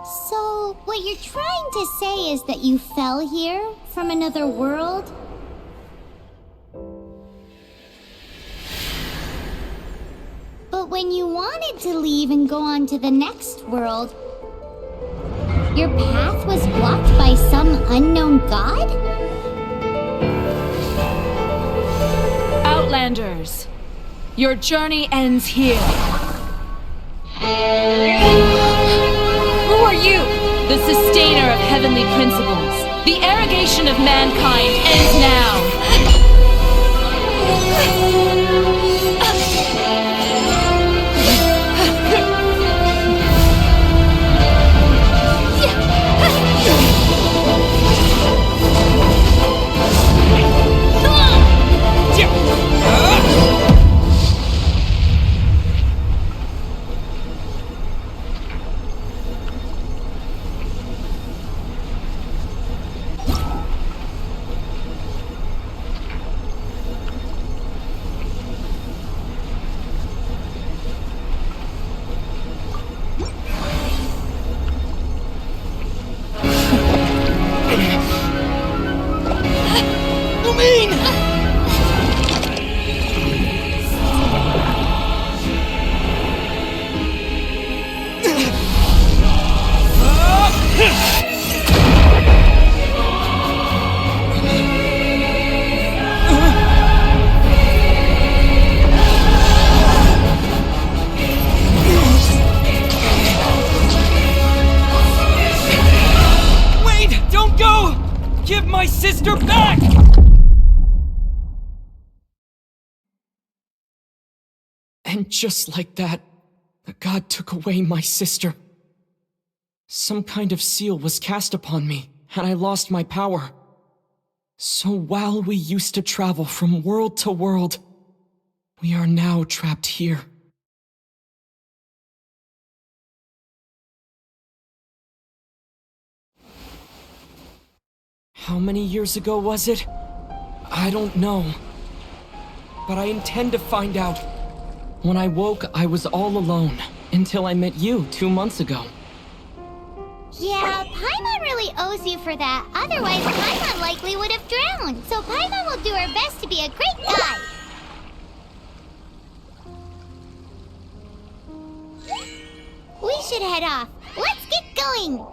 So, what you're trying to say is that you fell here from another world? But when you wanted to leave and go on to the next world, your path was blocked by some unknown god? Outlanders, your journey ends here. Who are you? The sustainer of heavenly principles. The arrogation of mankind ends now. And just like that, the god took away my sister. Some kind of seal was cast upon me, and I lost my power. So while we used to travel from world to world, we are now trapped here. How many years ago was it? I don't know. But I intend to find out. When I woke, I was all alone, until I met you 2 months ago. Yeah, Paimon really owes you for that. Otherwise, Paimon likely would have drowned. So Paimon will do her best to be a great guide. We should head off. Let's get going!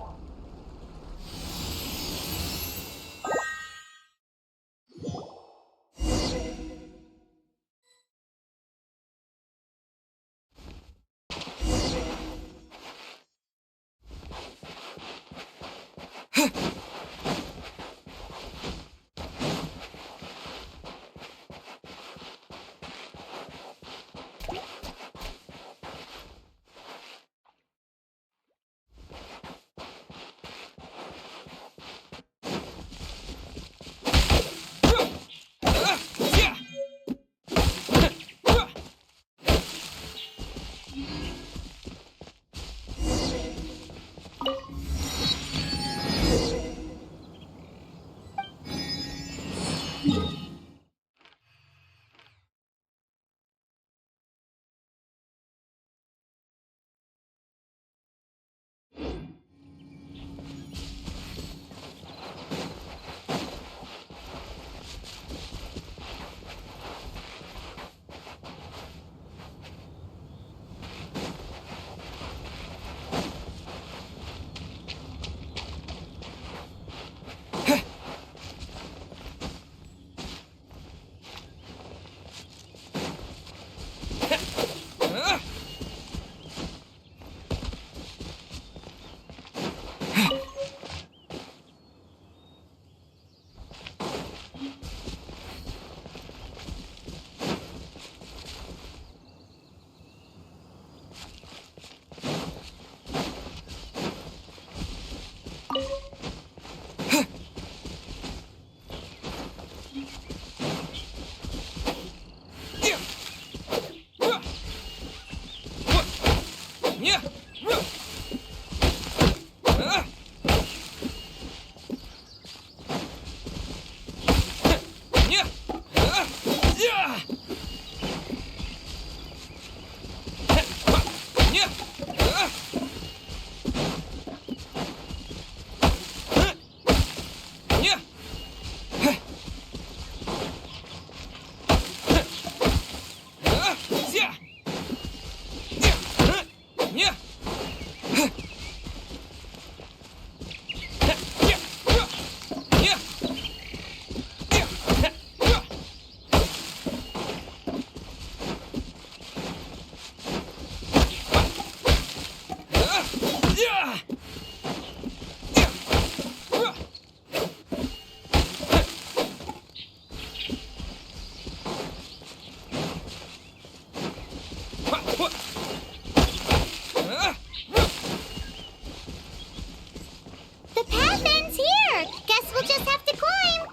The path ends here. Guess we'll just have to climb.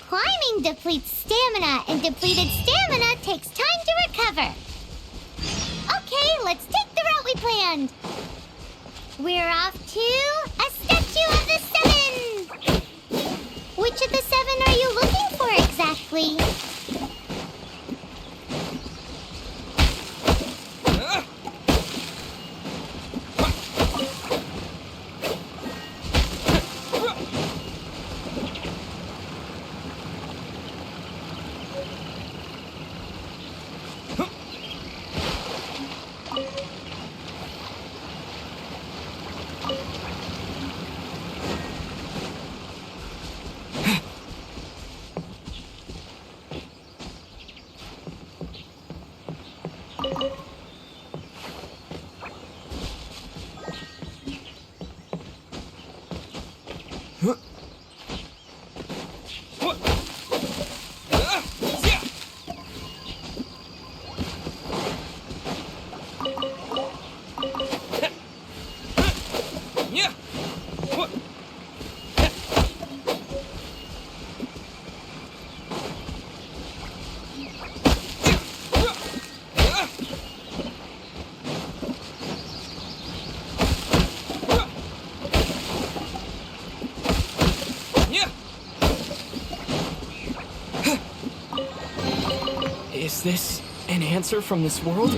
Climbing depletes stamina, and depleted stamina takes time to recover. Okay, let's take the route we planned. We're off to a statue of the seven. Which of the seven are you looking for exactly? Is this an answer from this world?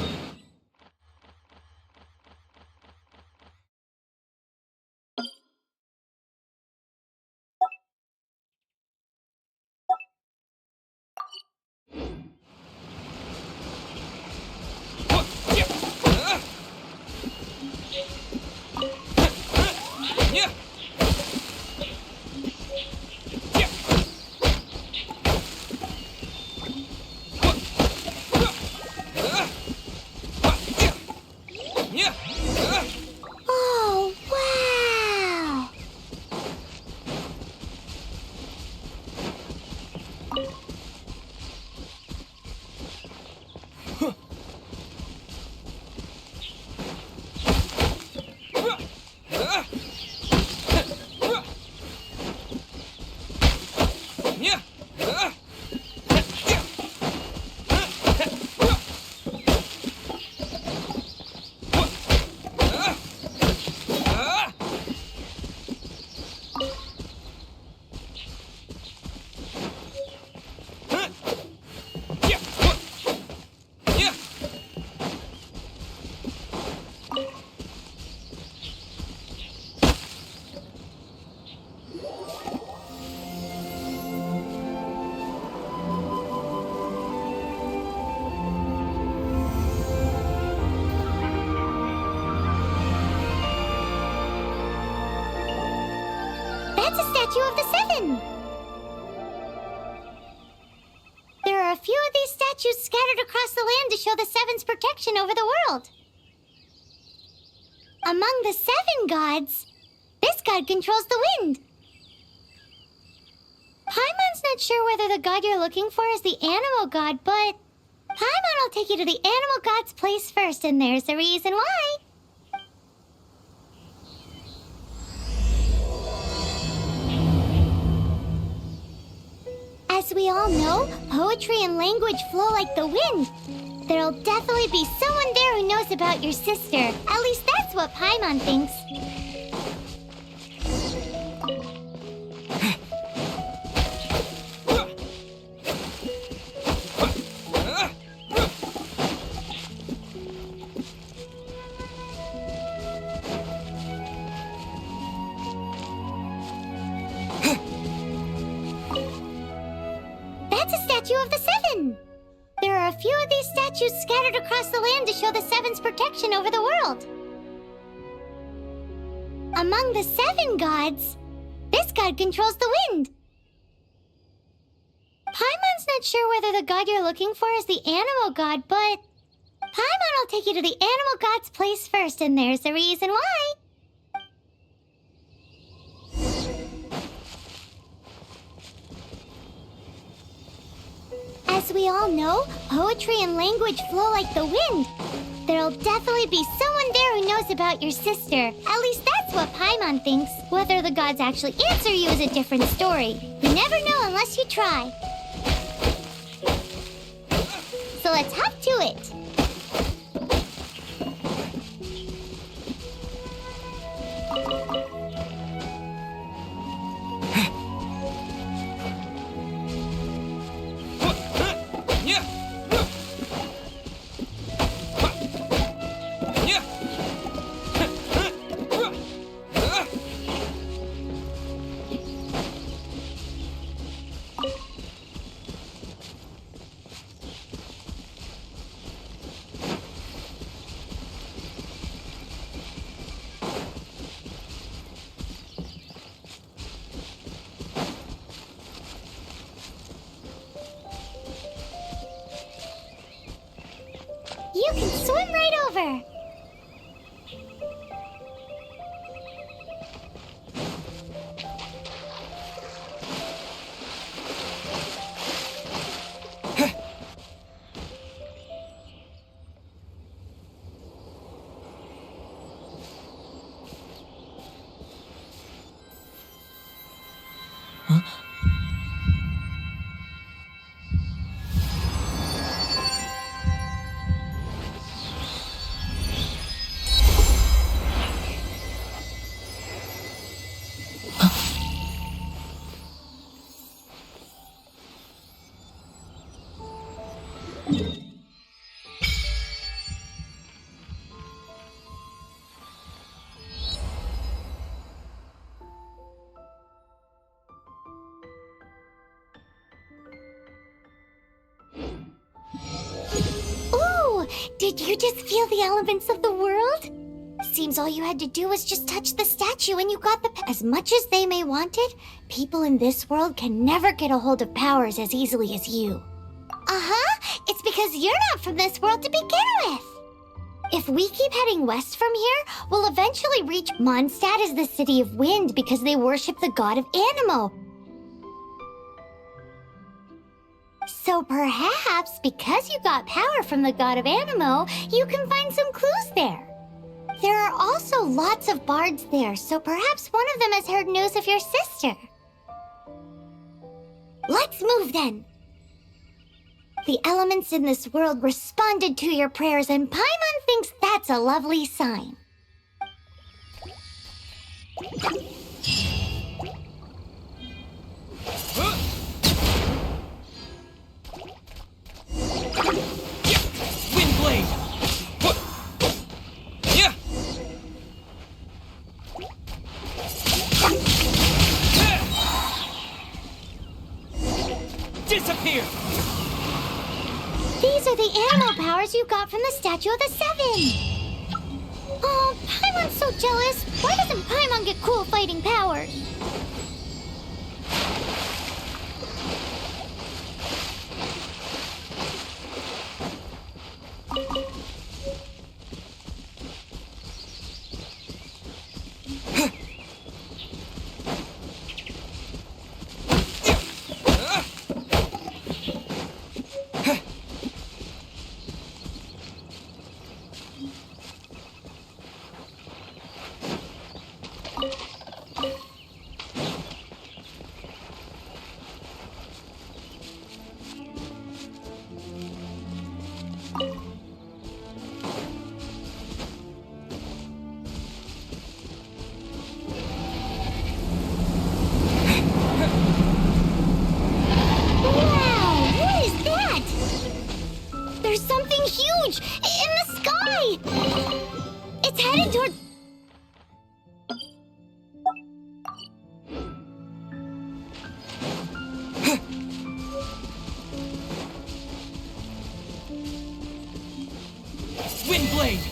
Oh, wow! That's a statue of the seven! There are a few of these statues scattered across the land to show the seven's protection over the world. Among the seven gods, this god controls the wind. Paimon's not sure whether the god you're looking for is the animal god, but Paimon will take you to the animal god's place first, and there's a reason why. As we all know, poetry and language flow like the wind. There'll definitely be someone there who knows about your sister. At least that's what Paimon thinks. That's a statue of the seven. There are a few of these statues statues scattered across the land to show the Seven's protection over the world. Among the 7 gods, this god controls the wind. Paimon's not sure whether the god you're looking for is the animal god, but Paimon will take you to the animal god's place first, and there's the reason why. As we all know, poetry and language flow like the wind. There'll definitely be someone there who knows about your sister. At least that's what Paimon thinks. Whether the gods actually answer you is a different story. You never know unless you try. So let's hop to it. You can swim right over. Did you just feel the elements of the world? Seems all you had to do was just touch the statue and you got the As much as they may want it, people in this world can never get a hold of powers as easily as you. It's because you're not from this world to begin with. If we keep heading west from here, we'll eventually reach Mondstadt as the City of Wind because they worship the god of Anemo. So perhaps, because you got power from the god of Anemo, you can find some clues there. There are also lots of bards there, so perhaps one of them has heard news of your sister. Let's move then. The elements in this world responded to your prayers, and Paimon thinks that's a lovely sign. Windblade! Yeah! Disappear! These are the animal powers you got from the Statue of the Seven. Oh, Paimon's so jealous. Why doesn't Paimon get cool fighting powers? There's something huge in the sky! It's headed toward... Windblade!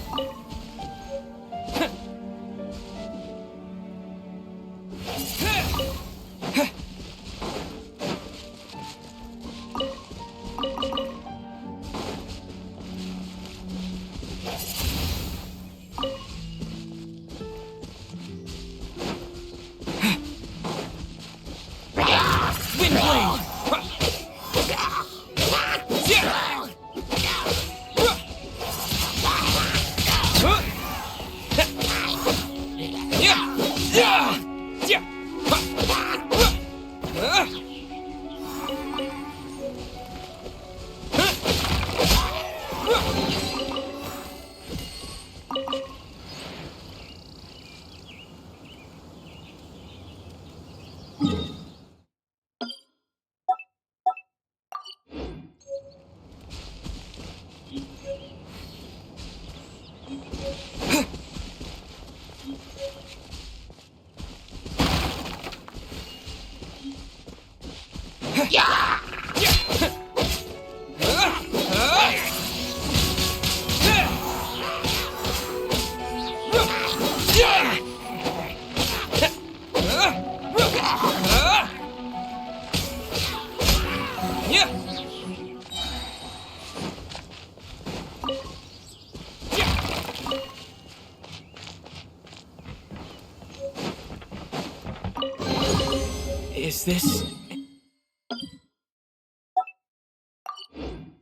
Is this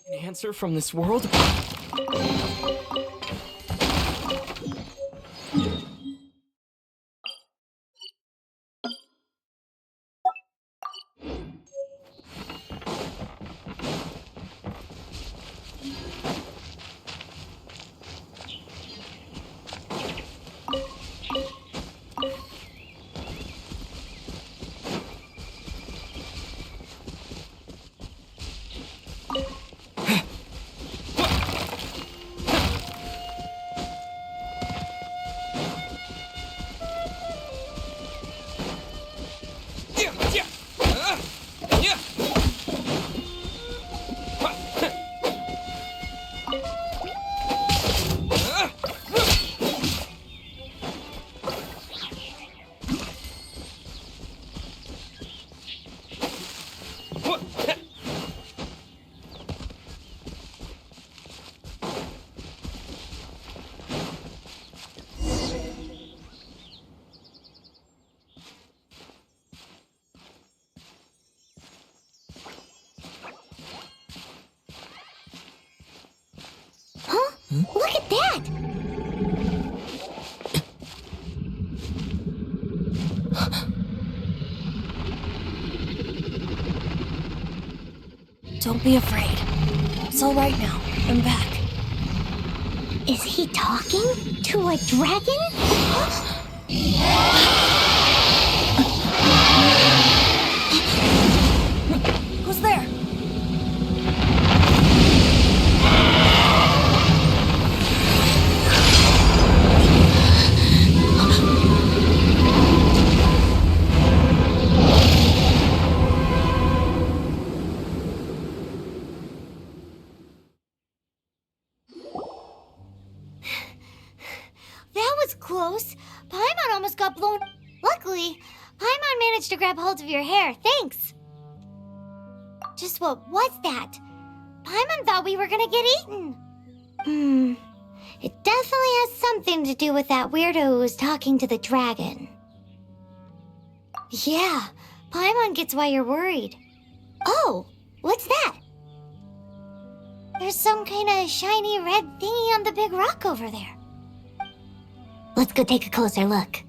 an answer from this world? Look at that! Don't be afraid. It's all right now. I'm back. Is he talking to a dragon? Who's there? Close. Paimon almost got blown. Luckily, Paimon managed to grab hold of your hair. Thanks. Just what was that? Paimon thought we were gonna get eaten. It definitely has something to do with that weirdo who was talking to the dragon. Yeah, Paimon gets why you're worried. Oh, what's that? There's some kind of shiny red thingy on the big rock over there. Let's go take a closer look.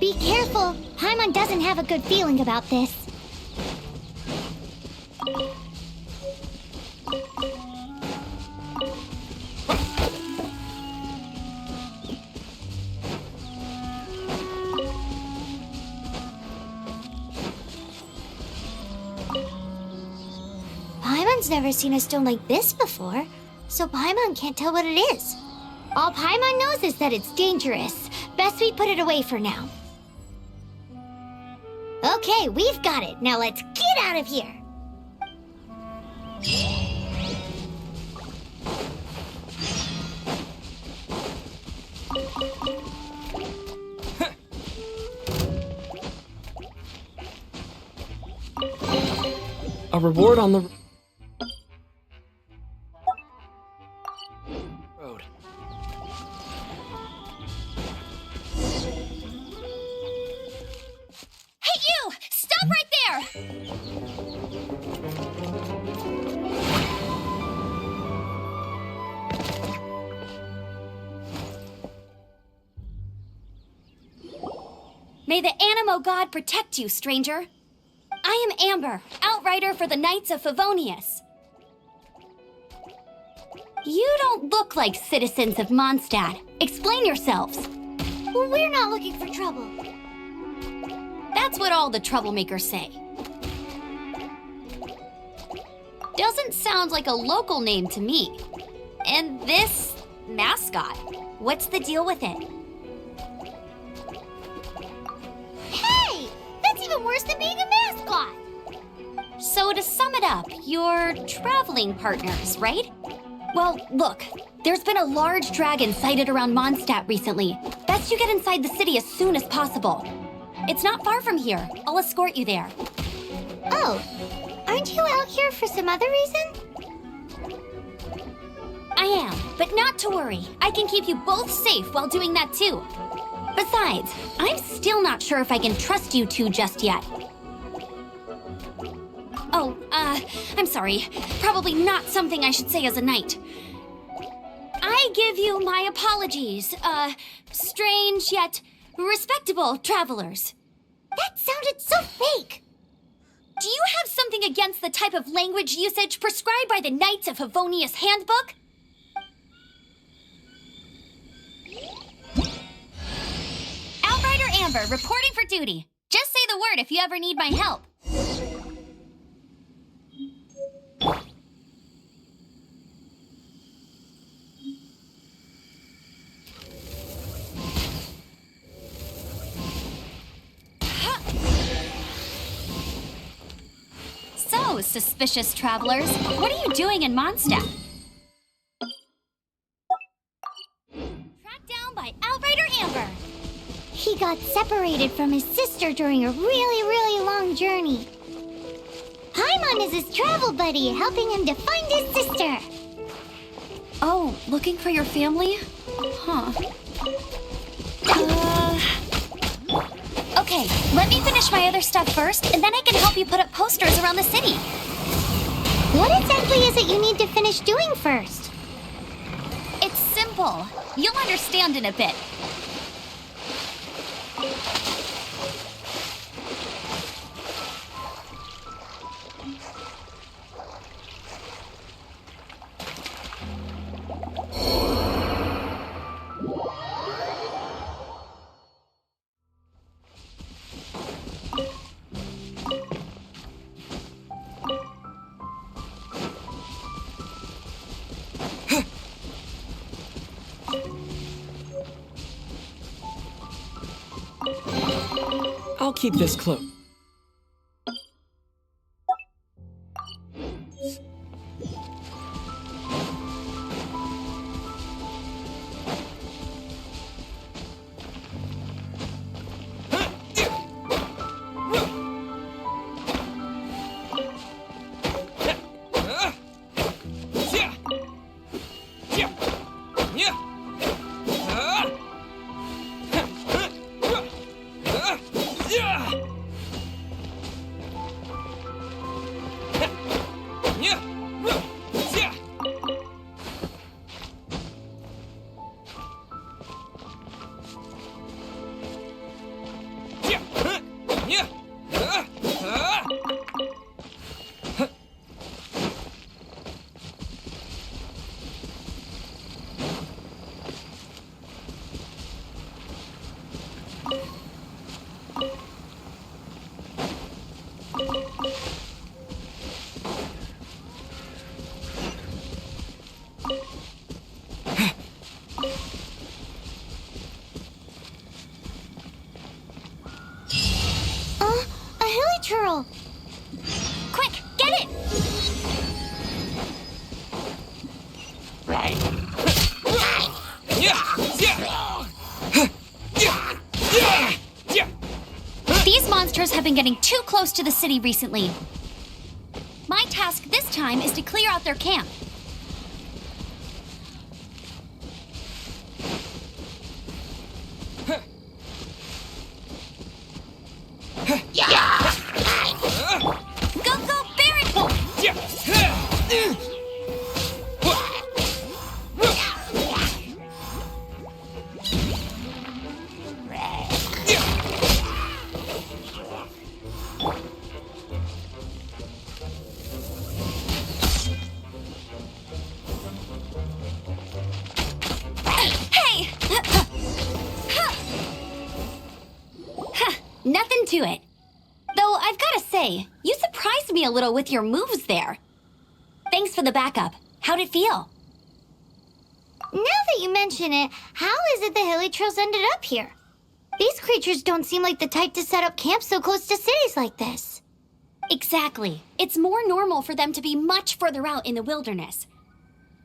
Be careful! Paimon doesn't have a good feeling about this. Paimon's never seen a stone like this before, so Paimon can't tell what it is. All Paimon knows is that it's dangerous. Best we put it away for now. Okay, we've got it. Now let's get out of here. reward on the road. Hey, you! Stop right there! May the Animo God protect you, stranger. I am Amber, outrider for the Knights of Favonius. You don't look like citizens of Mondstadt. Explain yourselves. Well, we're not looking for trouble. That's what all the troublemakers say. Doesn't sound like a local name to me. And this mascot, what's the deal with it? Hey! That's even worse than being a mascot! So to sum it up, you're traveling partners, right? Well, look, there's been a large dragon sighted around Mondstadt recently. Best you get inside the city as soon as possible. It's not far from here. I'll escort you there. Oh, aren't you out here for some other reason? I am, but not to worry. I can keep you both safe while doing that too. Besides, I'm still not sure if I can trust you two just yet. Oh, I'm sorry. Probably not something I should say as a knight. I give you my apologies, strange yet respectable travelers. That sounded so fake! Do you have something against the type of language usage prescribed by the Knights of Favonius Handbook? Outrider Amber, reporting for duty. Just say the word if you ever need my help. So, suspicious travelers, what are you doing in Mondstadt? Tracked down by Outrider Amber. He got separated from his sister during a really long journey. Paimon is his travel buddy, helping him to find his sister. Oh, looking for your family? Huh. Okay, let me finish my other stuff first, and then I can help you put up posters around the city. What exactly is it you need to finish doing first? It's simple. You'll understand in a bit. I'll keep this close. A hilly churl. Quick, get it! These monsters have been getting too close to the city recently. My this time is to clear out their camp. Go, go, Baron! Hey! Nothing to it. Though I've gotta say, you surprised me a little with your moves there. Thanks for the backup. How'd it feel? Now that you mention it, how is it the Hilichurls ended up here? These creatures don't seem like the type to set up camp so close to cities like this. Exactly. It's more normal for them to be much further out in the wilderness.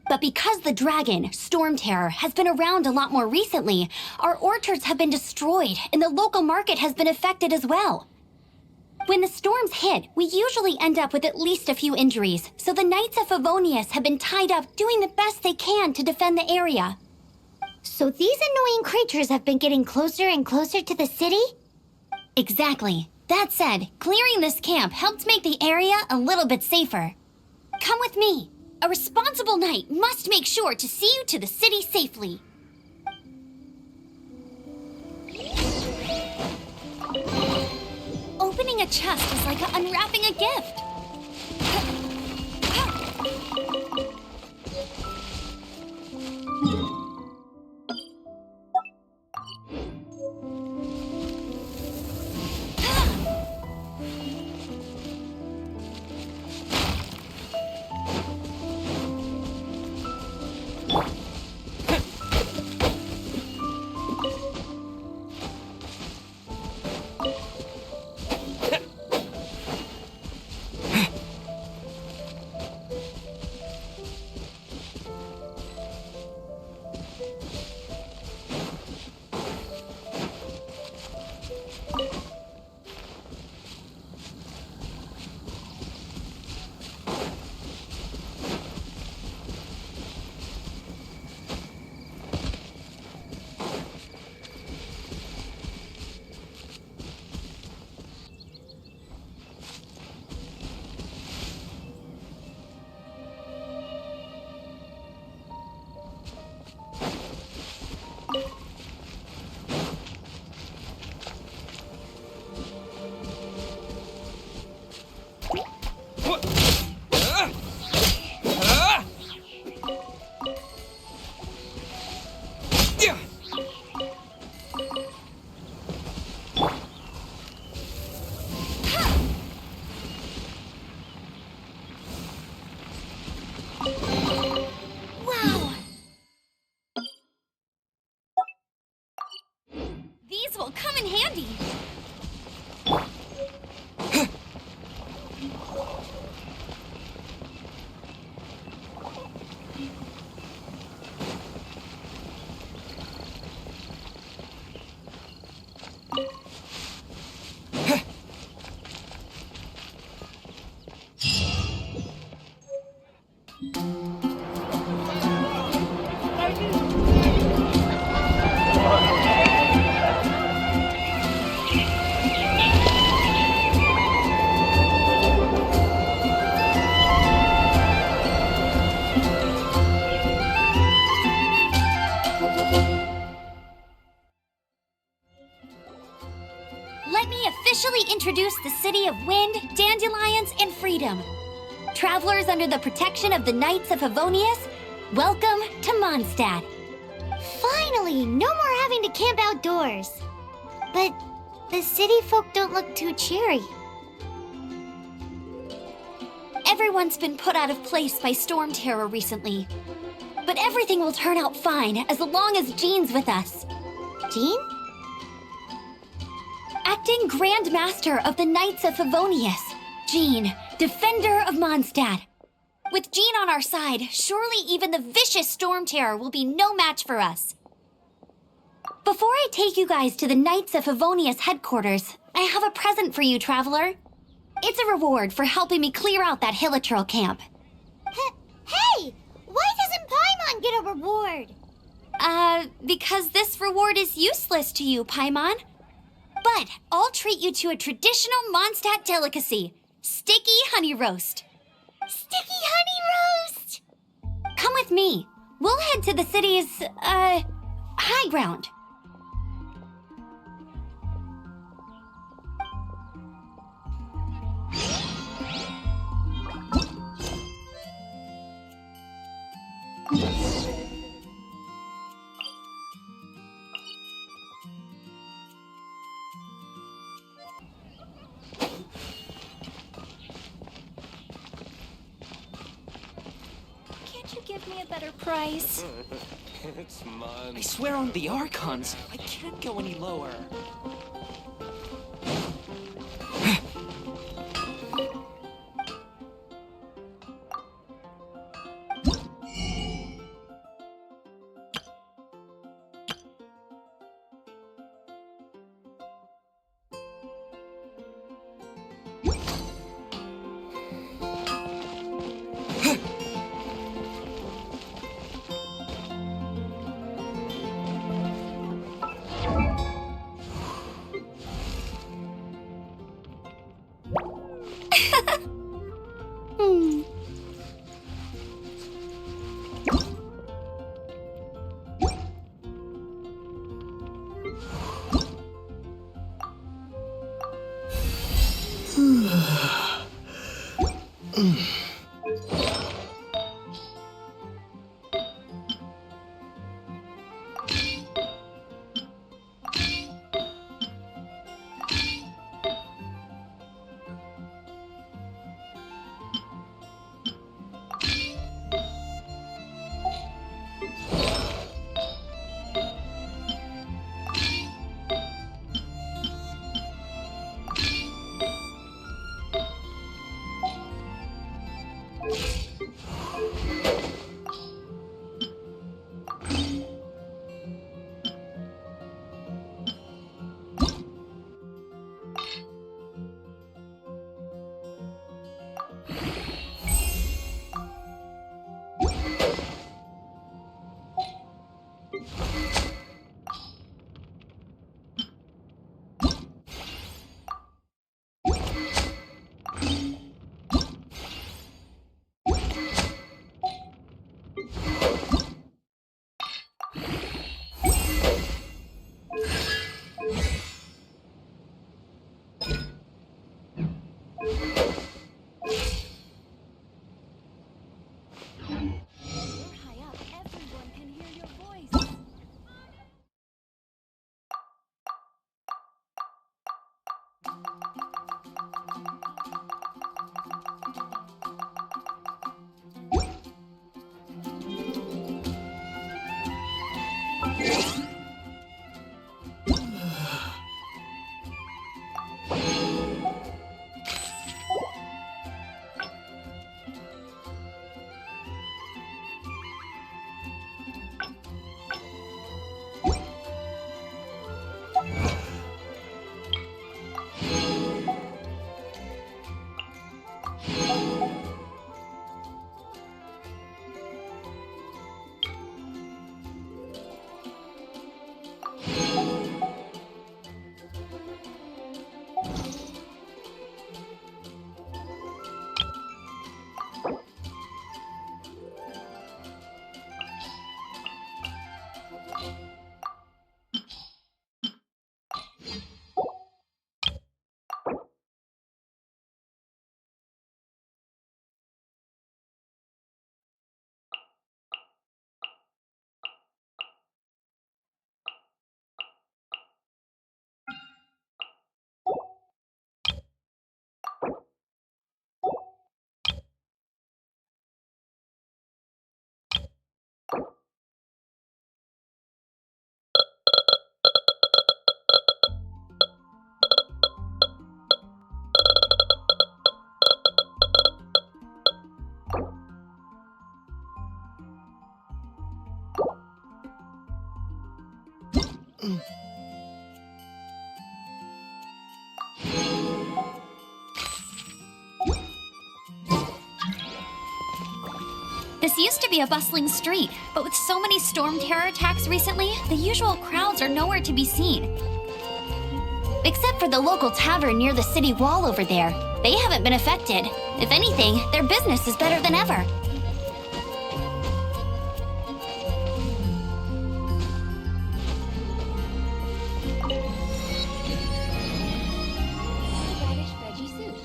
But because the dragon, Storm Terror, has been around a lot more recently, our orchards have been destroyed and the local market has been affected as well. When the storms hit, we usually end up with at least a few injuries, so the Knights of Favonius have been tied up doing the best they can to defend the area. So these annoying creatures have been getting closer and closer to the city? Exactly. That said, clearing this camp helped make the area a little bit safer. Come with me. A responsible knight must make sure to see you to the city safely. Opening a chest is like unwrapping a gift. These will come in handy. Let me officially introduce the city of wind, dandelions, and freedom. Travelers under the protection of the Knights of Favonius, welcome to Mondstadt. Finally, no more having to camp outdoors. But the city folk don't look too cheery. Everyone's been put out of place by Storm Terror recently. But everything will turn out fine as long as Jean's with us. Jean? Acting Grand Master of the Knights of Favonius, Jean, Defender of Mondstadt. With Jean on our side, surely even the vicious Storm Terror will be no match for us. Before I take you guys to the Knights of Favonius headquarters, I have a present for you, Traveler. It's a reward for helping me clear out that Hilichurl camp. Hey! Why doesn't Paimon get a reward? Because this reward is useless to you, Paimon. But I'll treat you to a traditional Mondstadt delicacy, sticky honey roast. Sticky honey roast! Come with me. We'll head to the city's, high ground. Can't you give me a better price? It's mine. I swear on the Archons, I can't go any lower. This used to be a bustling street, but with so many storm terror attacks recently, the usual crowds are nowhere to be seen. Except for the local tavern near the city wall over there. They haven't been affected. If anything, their business is better than ever. Radish veggie soup.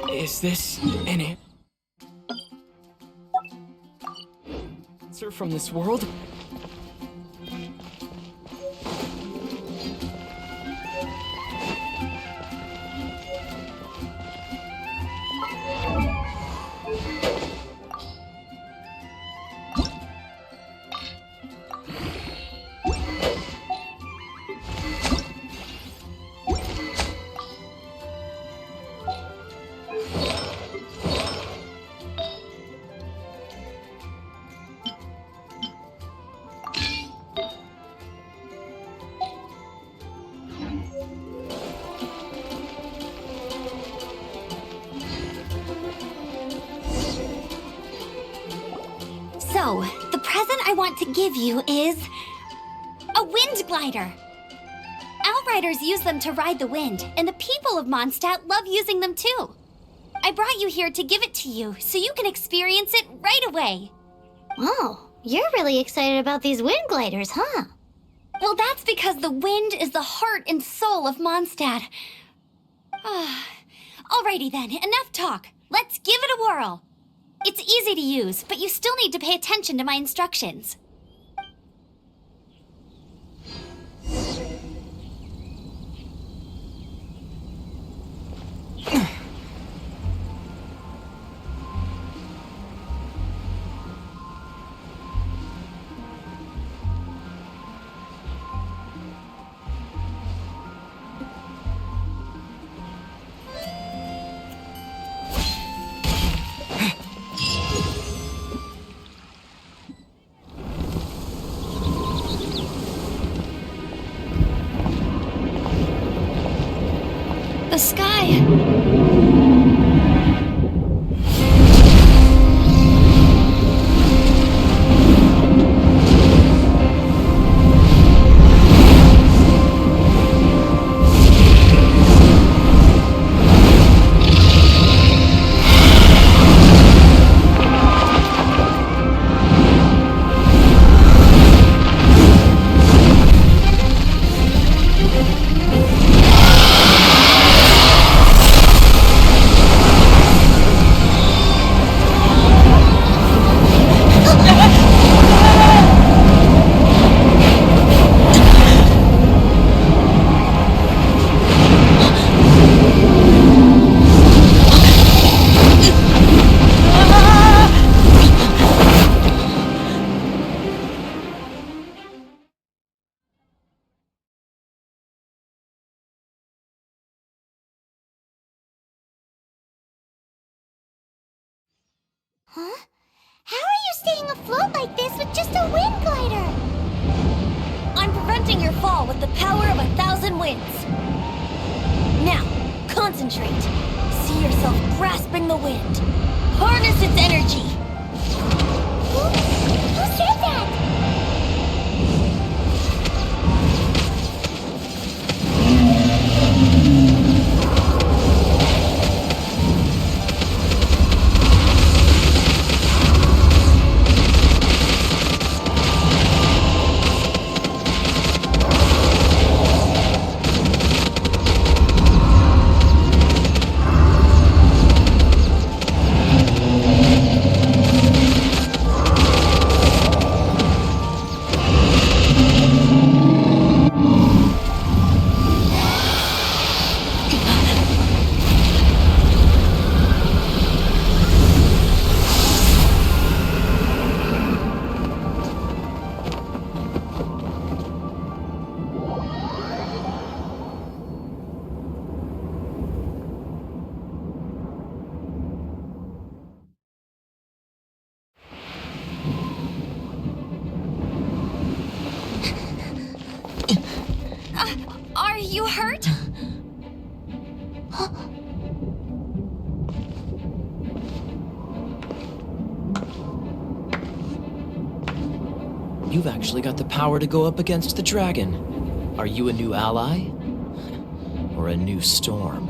Is this an answer from this world? So, the present I want to give you is a wind glider. Outriders use them to ride the wind, and the people of Mondstadt love using them too. I brought you here to give it to you so you can experience it right away. Oh, you're really excited about these wind gliders, huh? Well, that's because the wind is the heart and soul of Mondstadt. Alrighty then, enough talk. Let's give it a whirl. It's easy to use, but you still need to pay attention to my instructions. The sky. Huh? How are you staying afloat like this with just a wind glider? I'm preventing your fall with the power of 1,000 winds. Now, concentrate. See yourself grasping the wind. Harness its energy. Who said that? Are you hurt? You've actually got the power to go up against the dragon. Are you a new ally? Or a new storm?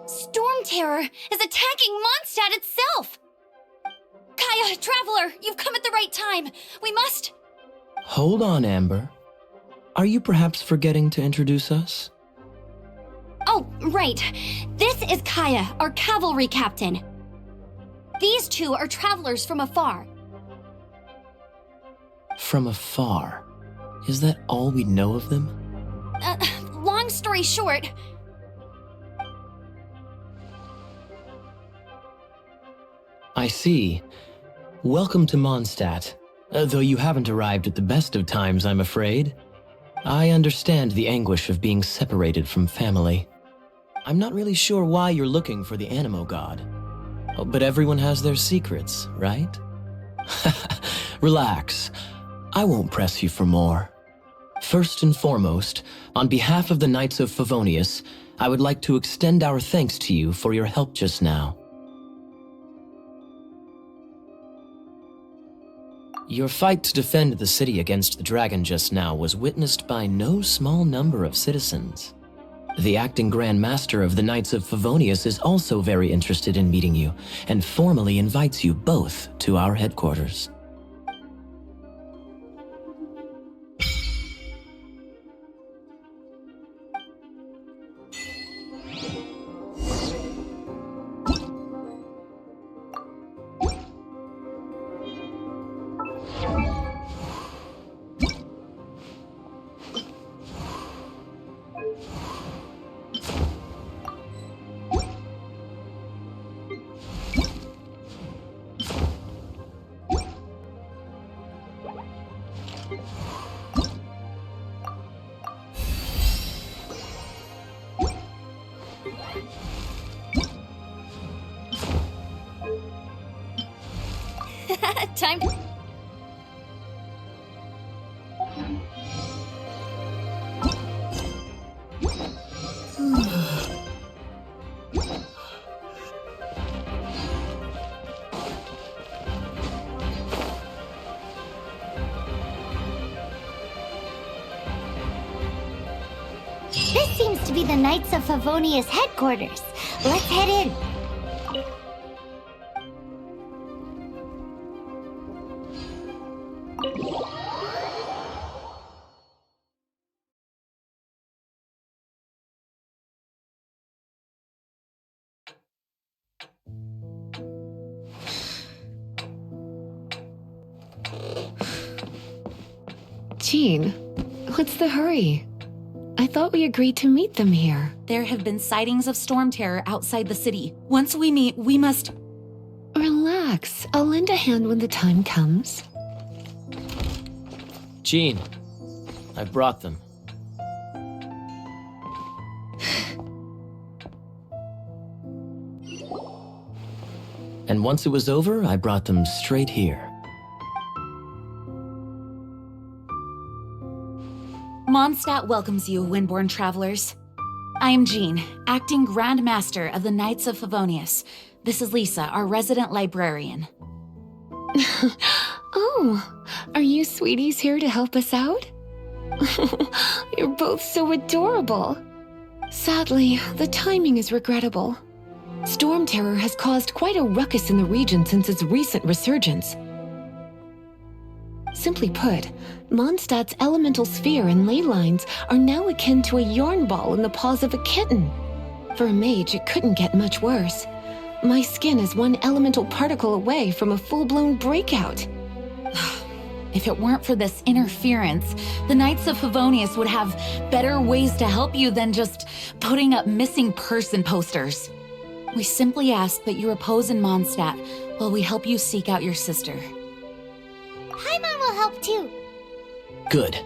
Storm Terror is attacking Mondstadt itself! Kaya, Traveler, you've come at the right time. We must... Hold on, Amber. Are you perhaps forgetting to introduce us? Oh, right. This is Kaya, our cavalry captain. These two are travelers from afar. From afar? Is that all we know of them? Long story short... I see. Welcome to Mondstadt. Though you haven't arrived at the best of times, I'm afraid. I understand the anguish of being separated from family. I'm not really sure why you're looking for the Animo God. Oh, but everyone has their secrets, right? Relax. I won't press you for more. First and foremost, on behalf of the Knights of Favonius, I would like to extend our thanks to you for your help just now. Your fight to defend the city against the dragon just now was witnessed by no small number of citizens. The acting Grand Master of the Knights of Favonius is also very interested in meeting you, and formally invites you both to our headquarters. Time... This seems to be the Knights of Favonius headquarters. Let's head in. Jean, what's the hurry? I thought we agreed to meet them here. There have been sightings of storm terror outside the city. Once we meet, we must... Relax. I'll lend a hand when the time comes. Jean, I brought them. And once it was over, I brought them straight here. Mondstadt welcomes you, Windborn travelers. I am Jean, acting Grand Master of the Knights of Favonius. This is Lisa, our resident librarian. Oh, are you sweeties here to help us out? You're both so adorable. Sadly, the timing is regrettable. Storm Terror has caused quite a ruckus in the region since its recent resurgence. Simply put, Mondstadt's elemental sphere and ley lines are now akin to a yarn ball in the paws of a kitten. For a mage, it couldn't get much worse. My skin is one elemental particle away from a full-blown breakout. If it weren't for this interference, the Knights of Favonius would have better ways to help you than just putting up missing person posters. We simply ask that you repose in Mondstadt while we help you seek out your sister. Paimon will help too. Good.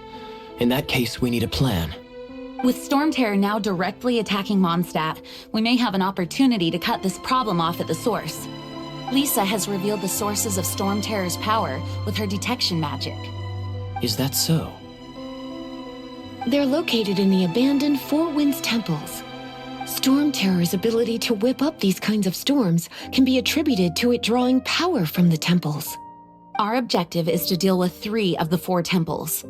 In that case, we need a plan. With Storm Terror now directly attacking Mondstadt, we may have an opportunity to cut this problem off at the source. Lisa has revealed the sources of Storm Terror's power with her detection magic. Is that so? They're located in the abandoned Four Winds temples. Storm Terror's ability to whip up these kinds of storms can be attributed to it drawing power from the temples. Our objective is to deal with 3 of the 4 temples.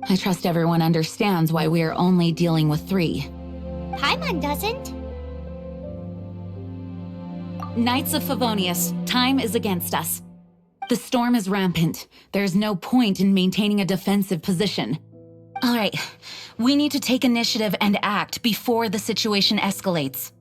I trust everyone understands why we are only dealing with 3. Paimon doesn't. Knights of Favonius, time is against us. The storm is rampant. There's no point in maintaining a defensive position. All right, we need to take initiative and act before the situation escalates.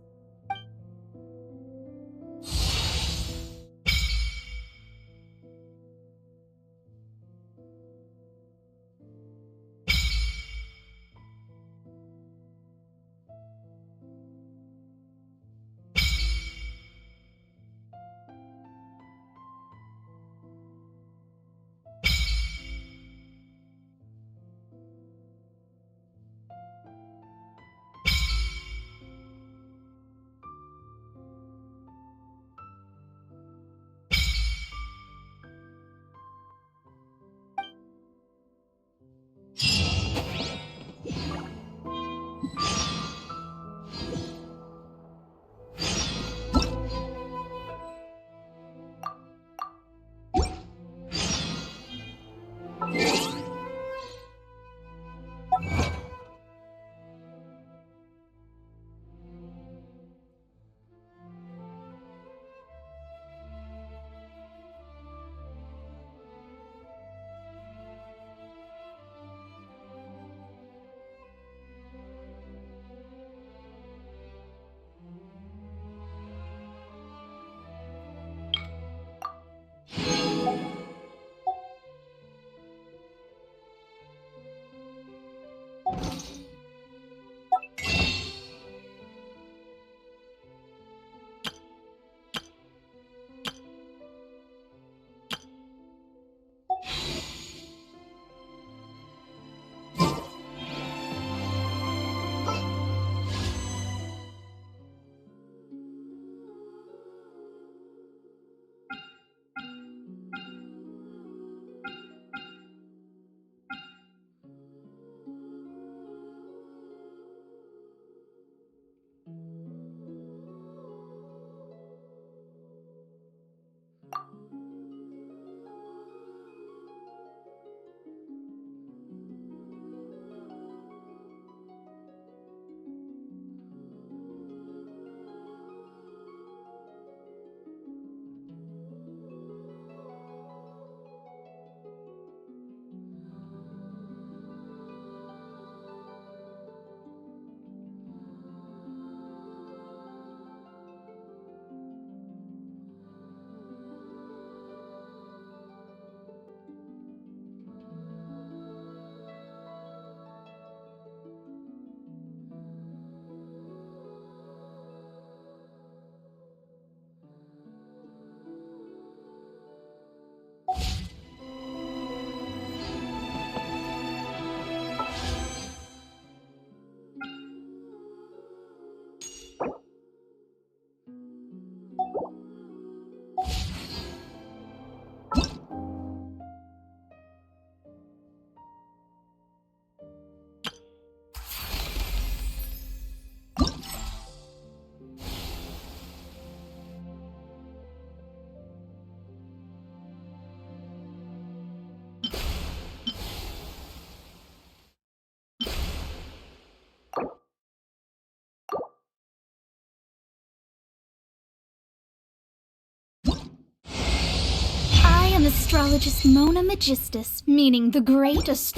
astrologist Mona Magistus, meaning the greatest.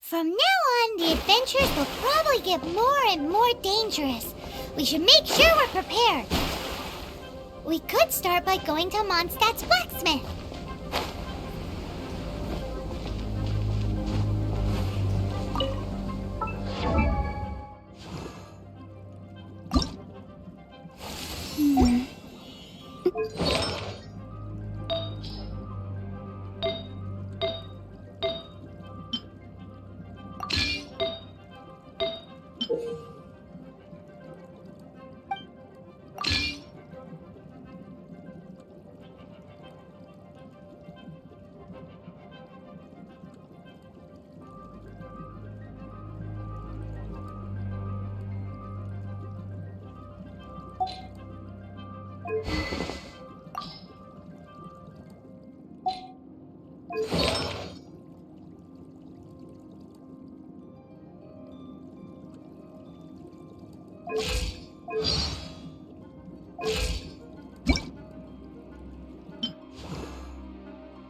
From now on, the adventures will probably get more and more dangerous. We should make sure we're prepared. We could start by going to Mondstadt's blacksmith.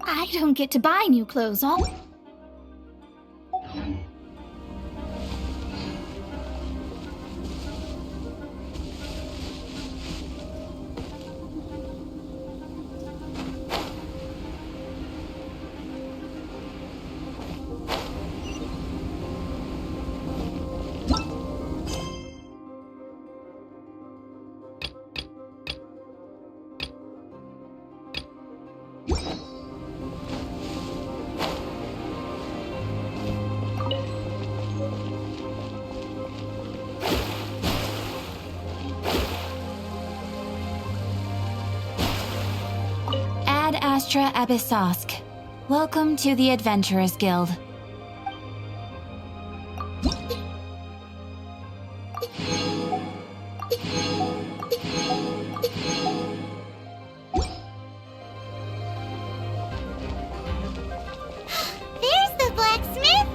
I don't get to buy new clothes all. Ad Astra Abyssosk. Welcome to the Adventurers Guild. There's the blacksmith!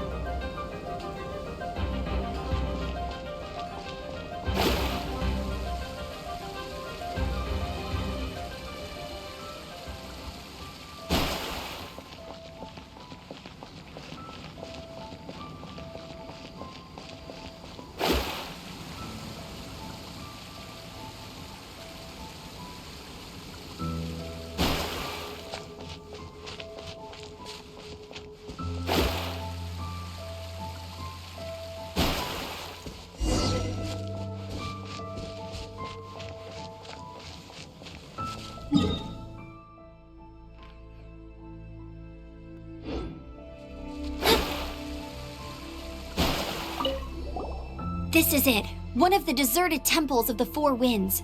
This is it. One of the deserted temples of the Four Winds.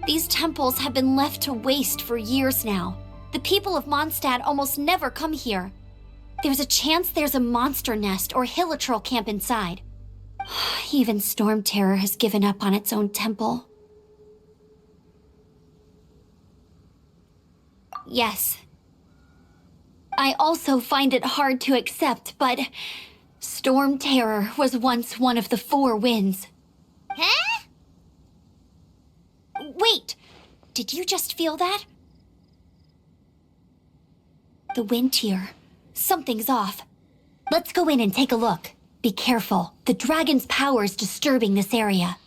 These temples have been left to waste for years now. The people of Mondstadt almost never come here. There's a chance there's a monster nest or hilitrol camp inside. Even Storm Terror has given up on its own temple. Yes. I also find it hard to accept, but Storm Terror was once one of the Four Winds. Huh? Wait! Did you just feel that? The wind here. Something's off. Let's go in and take a look. Be careful. The dragon's power is disturbing this area.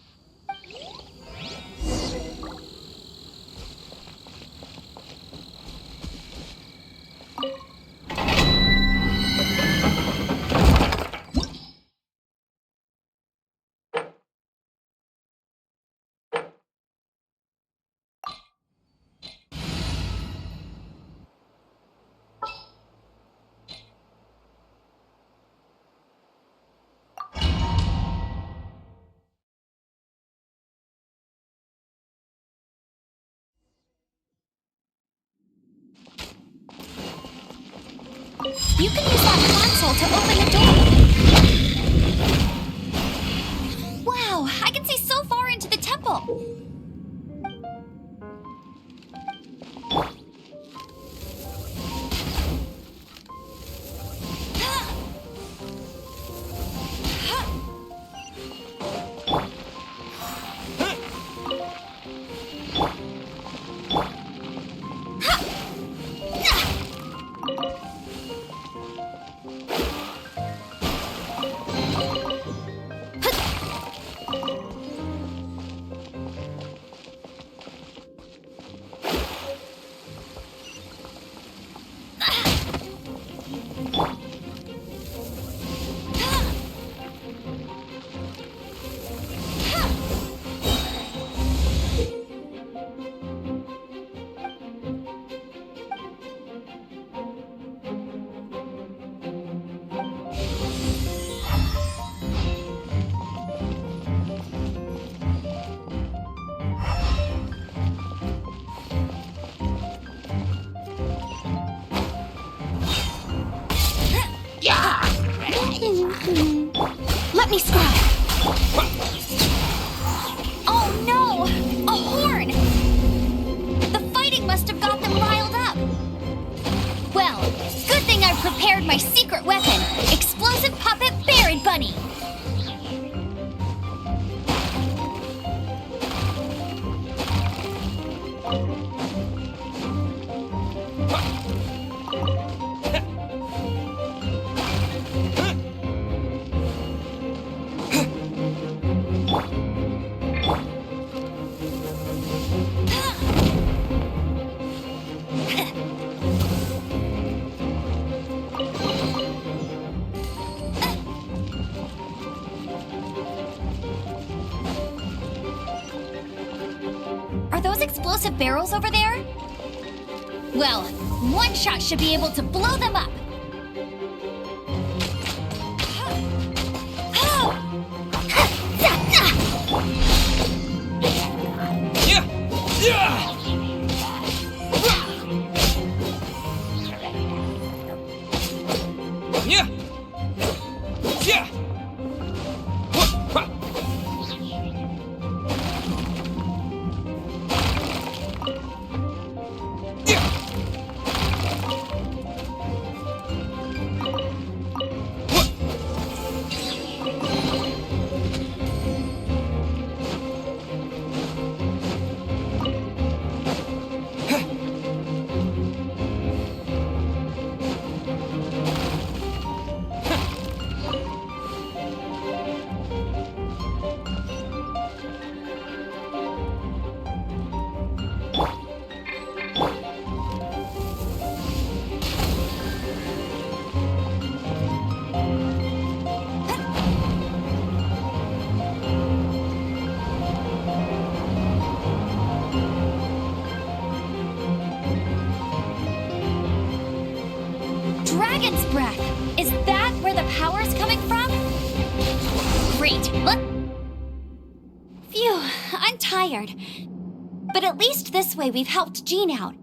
You can use that console to open the door. Wow, I can see so far into the temple. Let me scrub. Oh no! A horn! The fighting must have got them riled up. Well, good thing I prepared my secret weapon, explosive puppet Barrett Bunny. Are those explosive barrels over there? Well, one shot should be able to blow them up. Dragon's breath! Is that where the power's coming from? Great. Phew, I'm tired. But at least this way we've helped Jean out.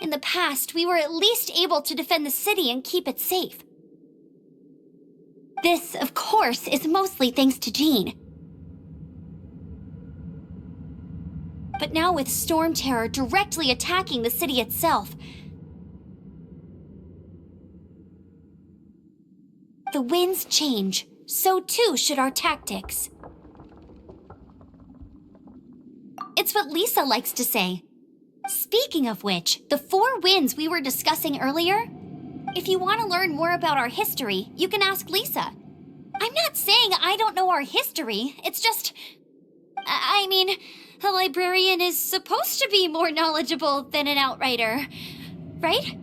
In the past, we were at least able to defend the city and keep it safe. This, of course, is mostly thanks to Jean. But now with Storm Terror directly attacking the city itself, the winds change, so too should our tactics. It's what Lisa likes to say. Speaking of which, the 4 winds we were discussing earlier, if you want to learn more about our history, you can ask Lisa. I'm not saying I don't know our history, it's just... I mean, a librarian is supposed to be more knowledgeable than an outrider, right?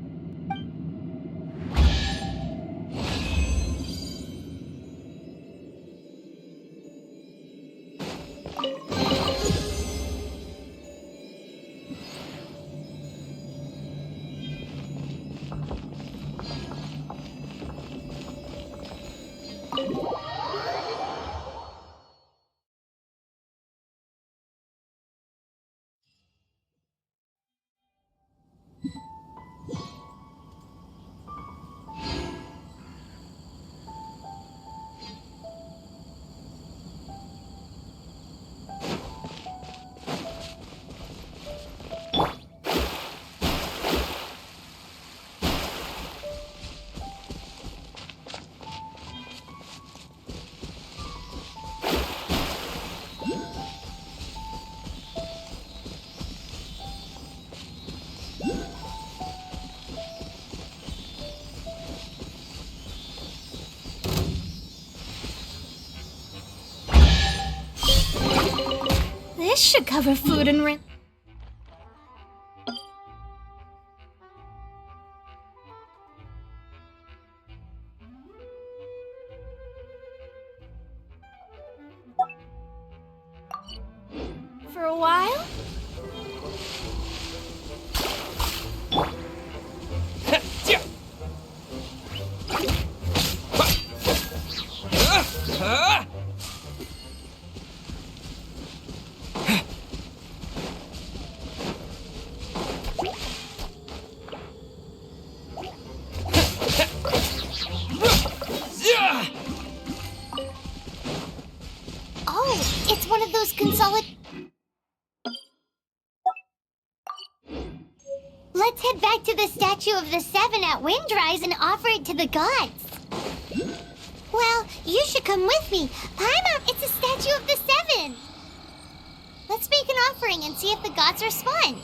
This should cover food and rent. For a while? Oh, it's one of those Let's head back to the statue of the Seven at Windrise and offer it to the gods. Well, you should come with me. Paimon, it's a statue of the Seven. Let's make an offering and see if the gods respond.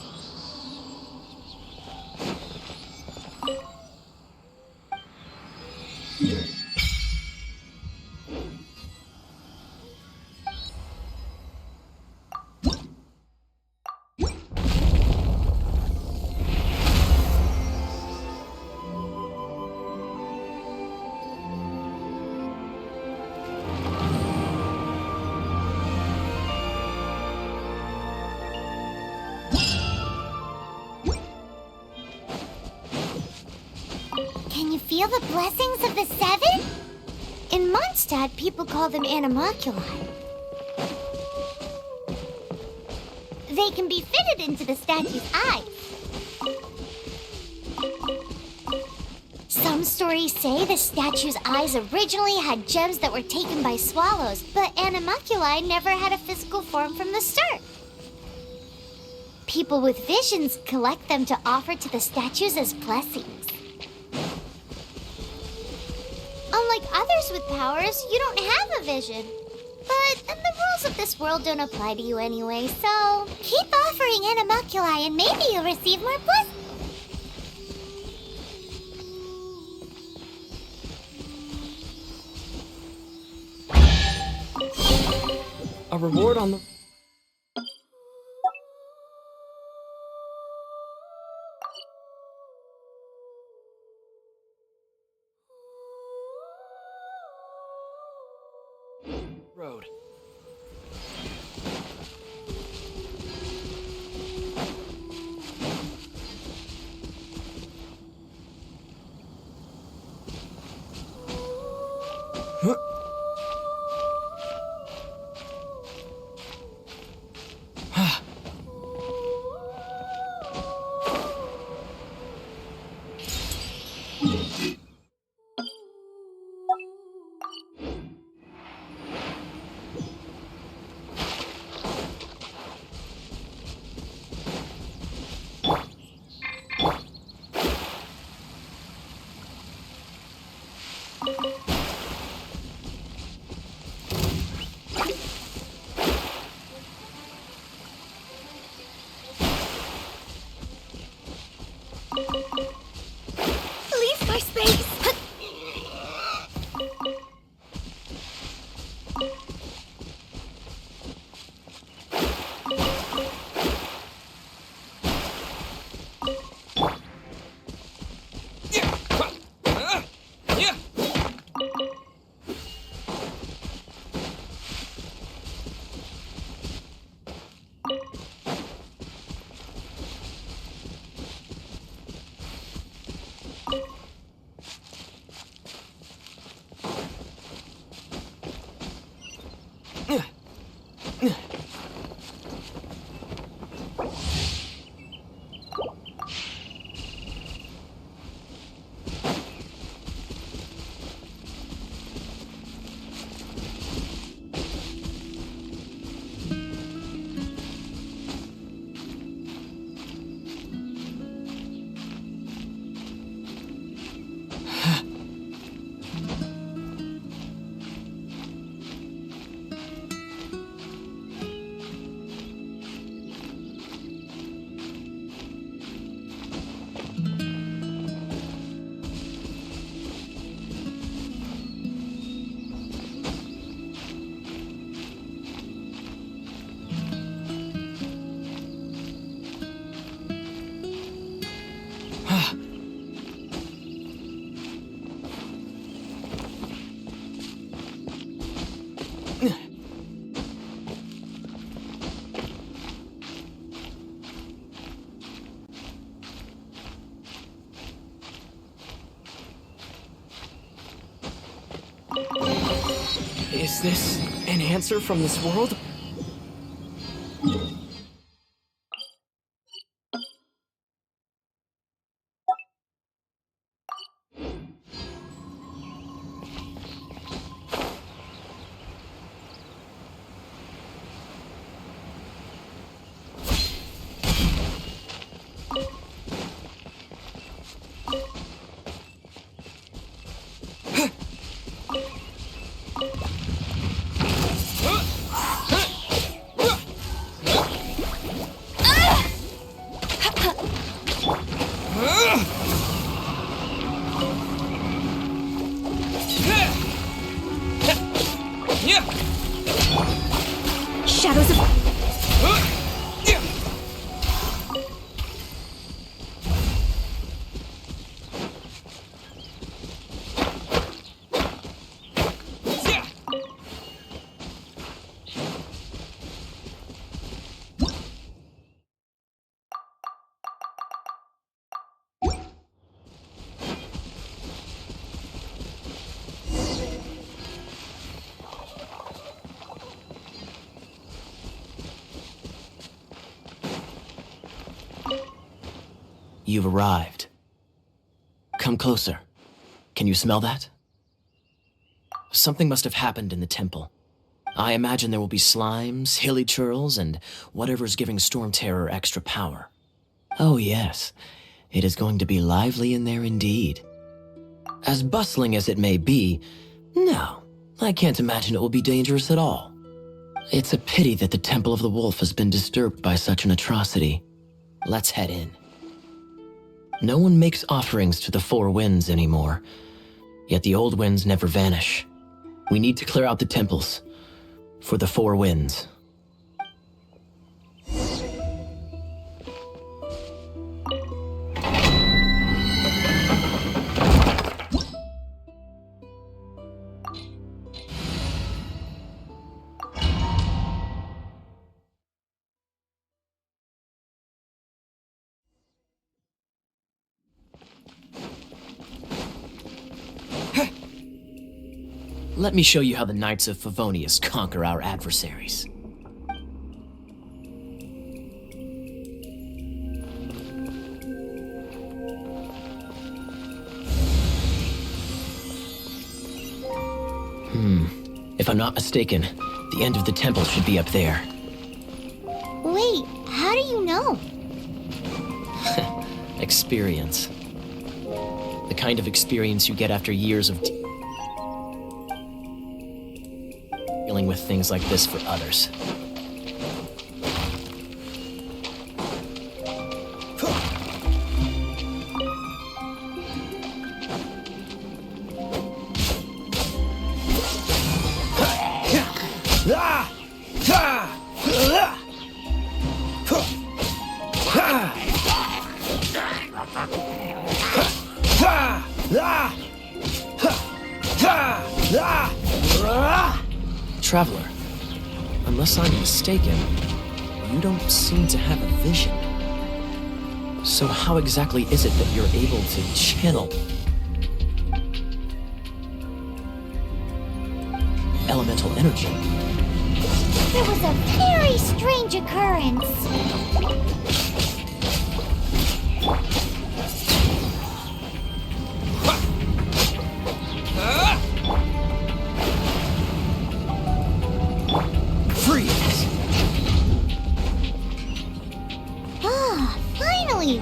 Can you feel the blessings of the Seven? In Mondstadt, people call them animalculi. They can be fitted into the statue's eyes. Some stories say the statue's eyes originally had gems that were taken by swallows, but animalculi never had a physical form from the start. People with visions collect them to offer to the statues as blessings. Unlike others with powers, you don't have a vision. But then the rules of this world don't apply to you anyway, so keep offering animalculi and maybe you'll receive more blessings. A reward on the... road. Huh? Is this an answer from this world? Shadows of... You've arrived. Come closer. Can you smell that? Something must have happened in the temple. I imagine there will be slimes, hilly churls, and whatever's giving Storm Terror extra power. Oh yes, it is going to be lively in there indeed. As bustling as it may be, no, I can't imagine it will be dangerous at all. It's a pity that the Temple of the Wolf has been disturbed by such an atrocity. Let's head in. No one makes offerings to the Four Winds anymore, yet the old winds never vanish. We need to clear out the temples for the Four Winds. Let me show you how the Knights of Favonius conquer our adversaries. If I'm not mistaken, the end of the temple should be up there. Wait, how do you know? Experience. The kind of experience you get after years of dealing with things like this for others. Traveler, unless I'm mistaken, you don't seem to have a vision. So how exactly is it that you're able to channel elemental energy? There was a very strange occurrence.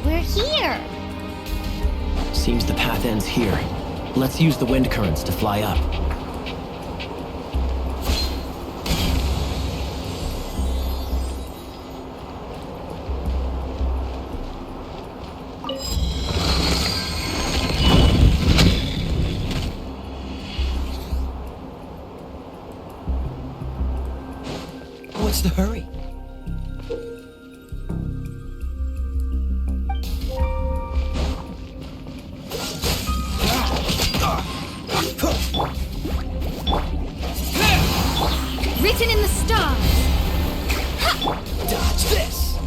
We're here. Seems the path ends here. Let's use the wind currents to fly up. What's the hurry? Written in the stars. Dodge this!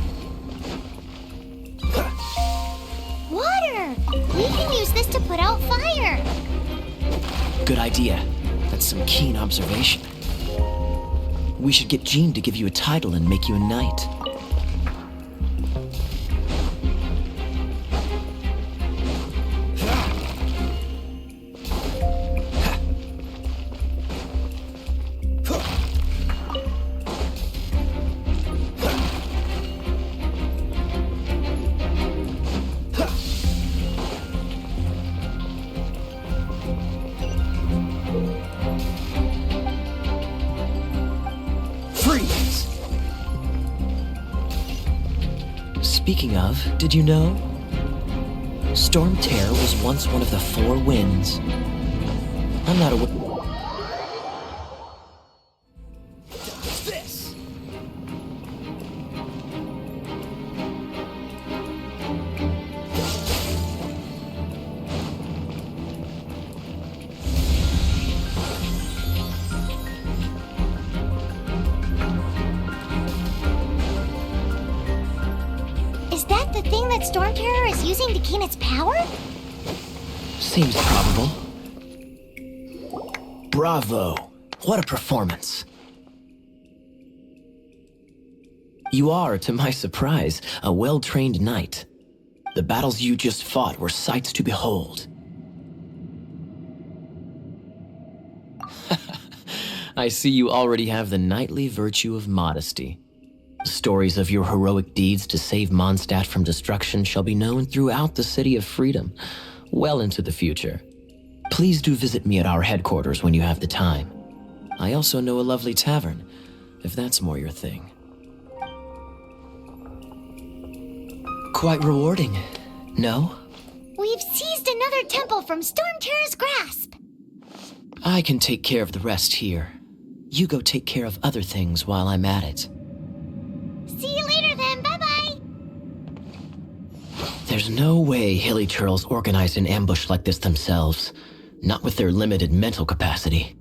Water! We can use this to put out fire. Good idea. That's some keen observation. We should get Jean to give you a title and make you a knight. Speaking of, did you know? Storm Terror was once one of the 4 winds. I'm not aware. This! Is that the thing that Storm Terror is using to gain its power? Seems probable. Bravo! What a performance. You are, to my surprise, a well-trained knight. The battles you just fought were sights to behold. I see you already have the knightly virtue of modesty. Stories of your heroic deeds to save Mondstadt from destruction shall be known throughout the City of Freedom, well into the future. Please do visit me at our headquarters when you have the time. I also know a lovely tavern, if that's more your thing. Quite rewarding, no? We've seized another temple from Storm Terror's grasp. I can take care of the rest here. You go take care of other things while I'm at it. See you later then, bye-bye. There's no way Hilly Turtles organized an ambush like this themselves, not with their limited mental capacity.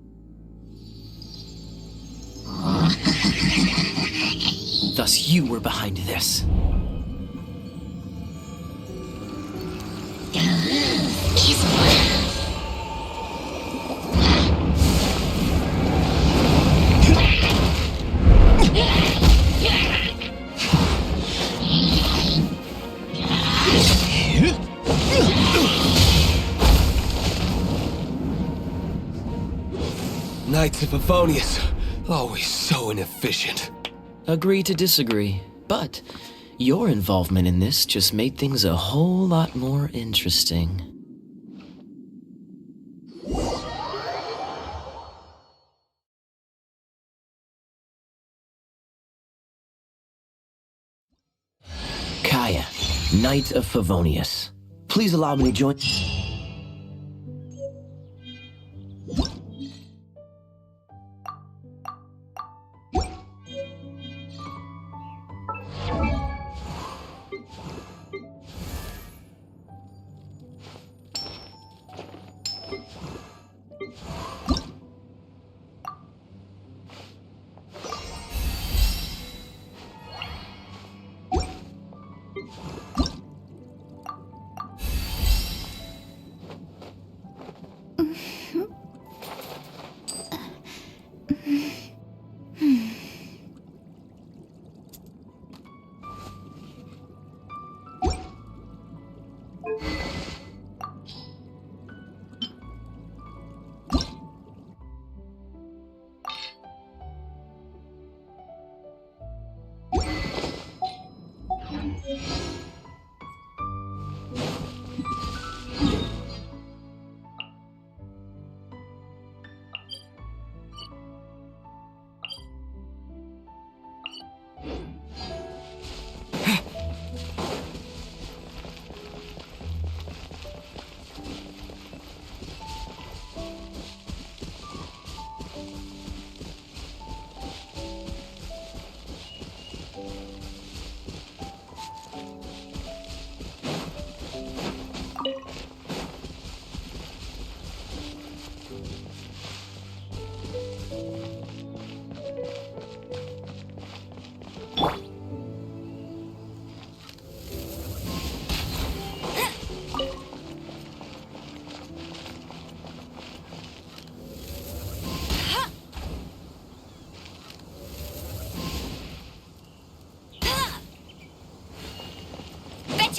Thus you were behind this. Knights of Favonius, always so inefficient. Agree to disagree, but your involvement in this just made things a whole lot more interesting. Kaya, Knight of Favonius. Please allow me to join...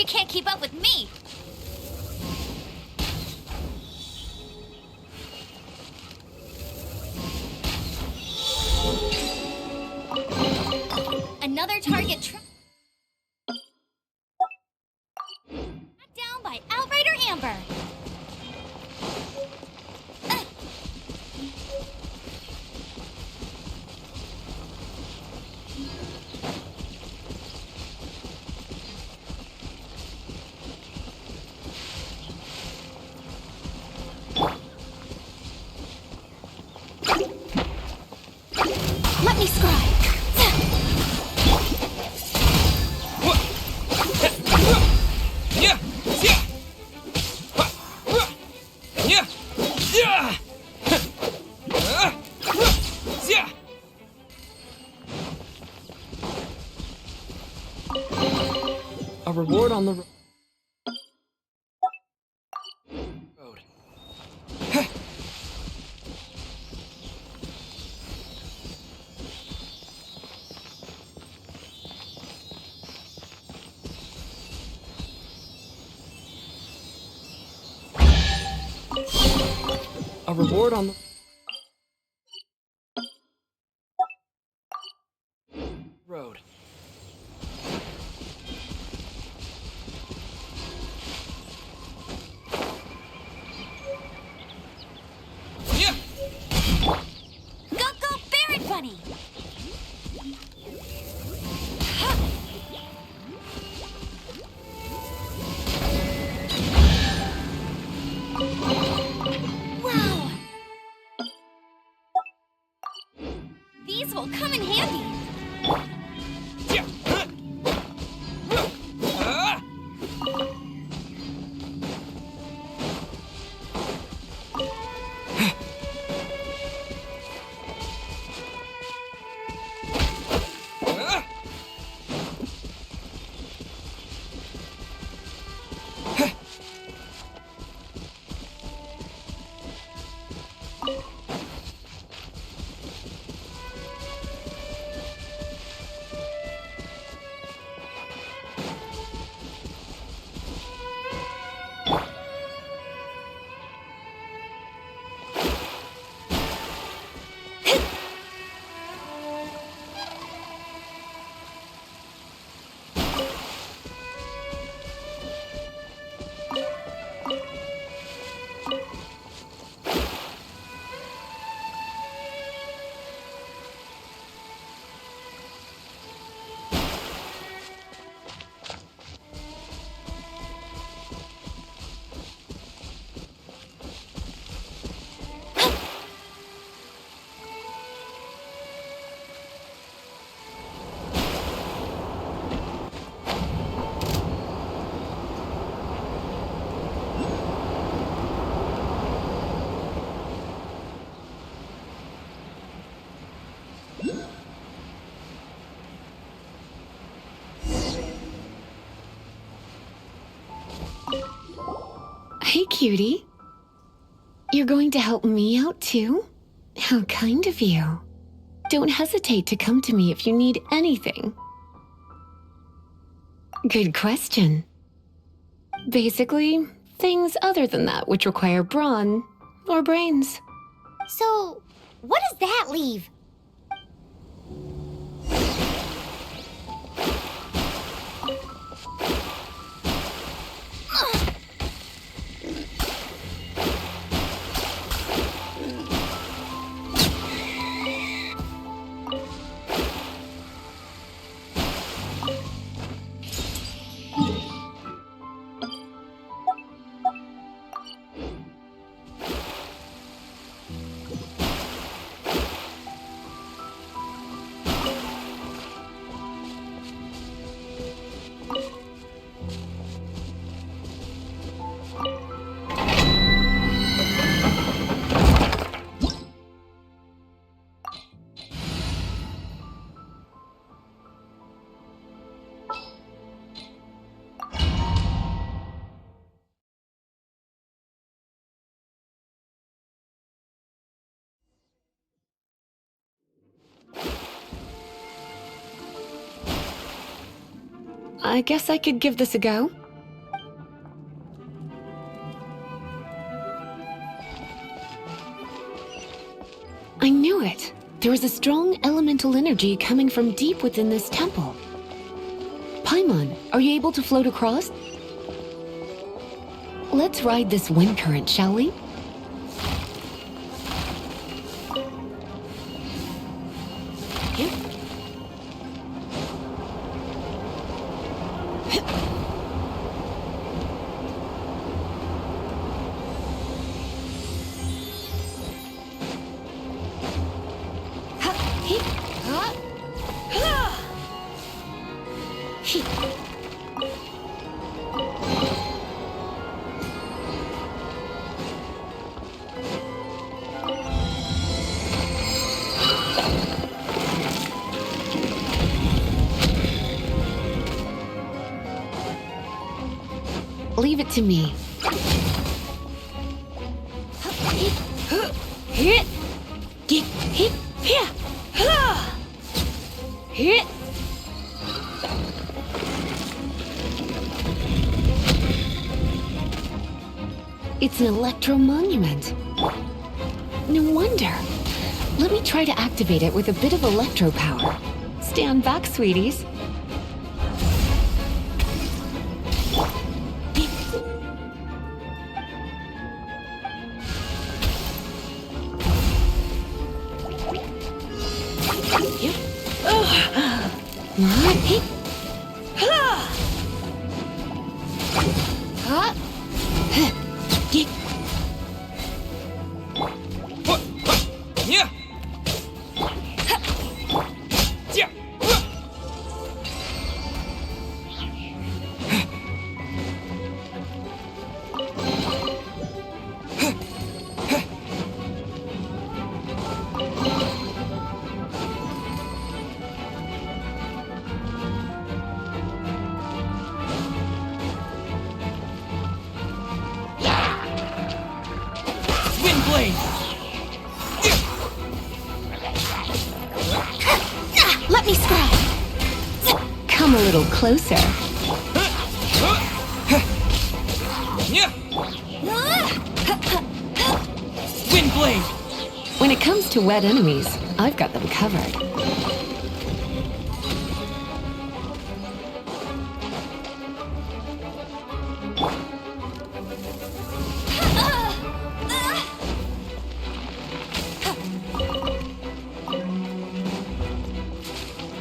you can't keep up with me. Another target down by Outrider Amber. Let me scry. A reward on the road. A reward on the road. Go, Barret Bunny! Wow! These will come in handy. Hey, cutie. You're going to help me out, too? How kind of you. Don't hesitate to come to me if you need anything. Good question. Basically, things other than that which require brawn or brains. So, what does that leave? I guess I could give this a go. There is a strong elemental energy coming from deep within this temple. Paimon, are you able to float across? Let's ride this wind current, shall we? Leave it to me. It's an electro monument. No wonder. Let me try to activate it with a bit of electro power. Stand back, sweeties. Let me scry. Come a little closer. Windblade! When it comes to wet enemies, I've got them covered.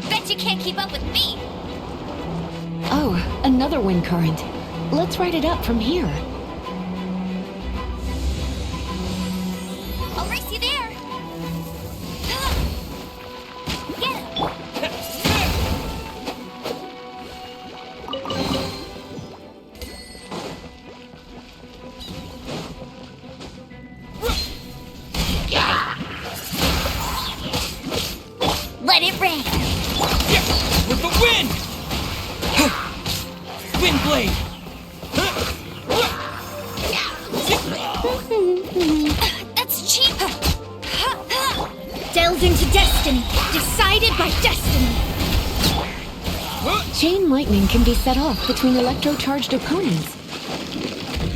Bet you can't keep up with me. Oh, another wind current. Let's ride it up from here. I'll race you there. Get it. Let it rain. With the wind! Windblade! That's cheap. Delved into destiny. Decided by destiny. Chain lightning can be set off between electro-charged opponents.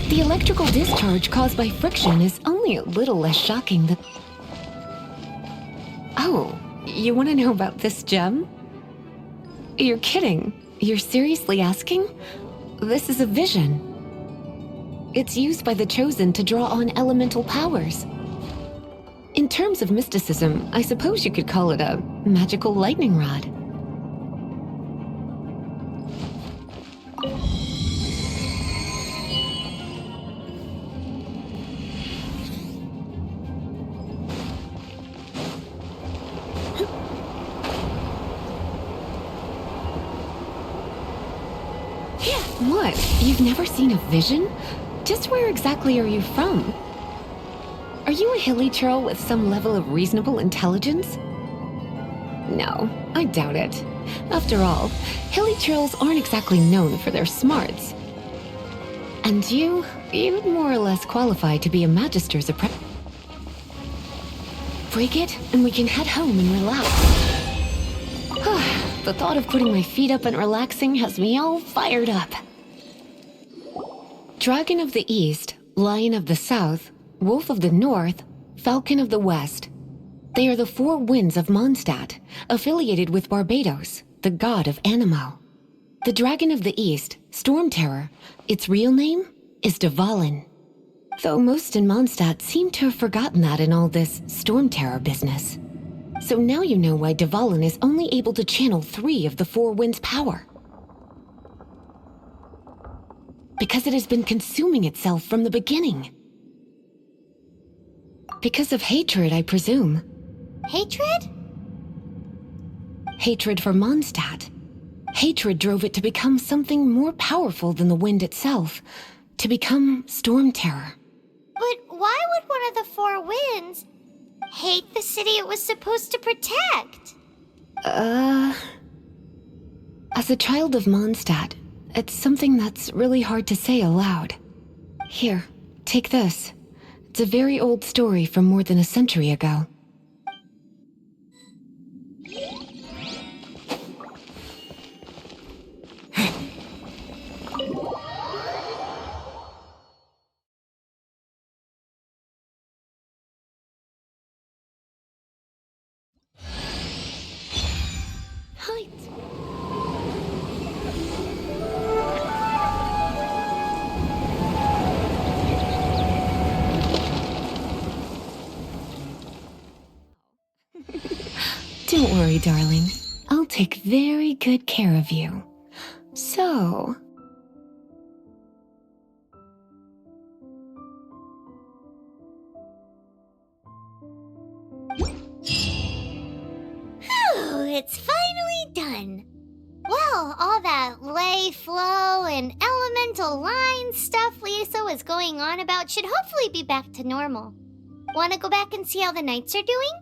The electrical discharge caused by friction is only a little less shocking than... Oh, you want to know about this gem? You're kidding. You're seriously asking? This is a vision. It's used by the Chosen to draw on elemental powers. In terms of mysticism, I suppose you could call it a magical lightning rod. What? You've never seen a vision? Just where exactly are you from? Are you a hilly churl with some level of reasonable intelligence? No, I doubt it. After all, hilly churls aren't exactly known for their smarts. And you'd more or less qualify to be a magister's apprentice. Break it, and we can head home and relax. The thought of putting my feet up and relaxing has me all fired up. Dragon of the East, Lion of the South, Wolf of the North, Falcon of the West. They are the four winds of Mondstadt, affiliated with Barbados, the god of Anemo. The Dragon of the East, Storm Terror, its real name is Dvalin. Though most in Mondstadt seem to have forgotten that in all this Storm Terror business. So now you know why Dvalin is only able to channel 3 of the four winds' power. Because it has been consuming itself from the beginning. Because of hatred, I presume. Hatred? Hatred for Mondstadt. Hatred drove it to become something more powerful than the wind itself, to become Storm Terror. But why would one of the four winds hate the city it was supposed to protect? As a child of Mondstadt, it's something that's really hard to say aloud. Here, take this. It's a very old story from more than a century ago. Height. Don't worry, darling. I'll take very good care of you. So... Phew, it's finally done. Well, all that lay, flow, and elemental line stuff Lisa was going on about should hopefully be back to normal. Want to go back and see how the knights are doing?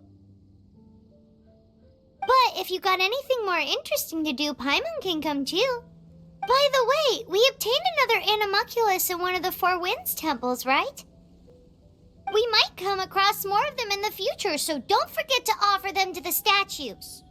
But if you got anything more interesting to do, Paimon can come too. By the way, we obtained another Animalculus in one of the Four Winds temples, right? We might come across more of them in the future, so don't forget to offer them to the statues.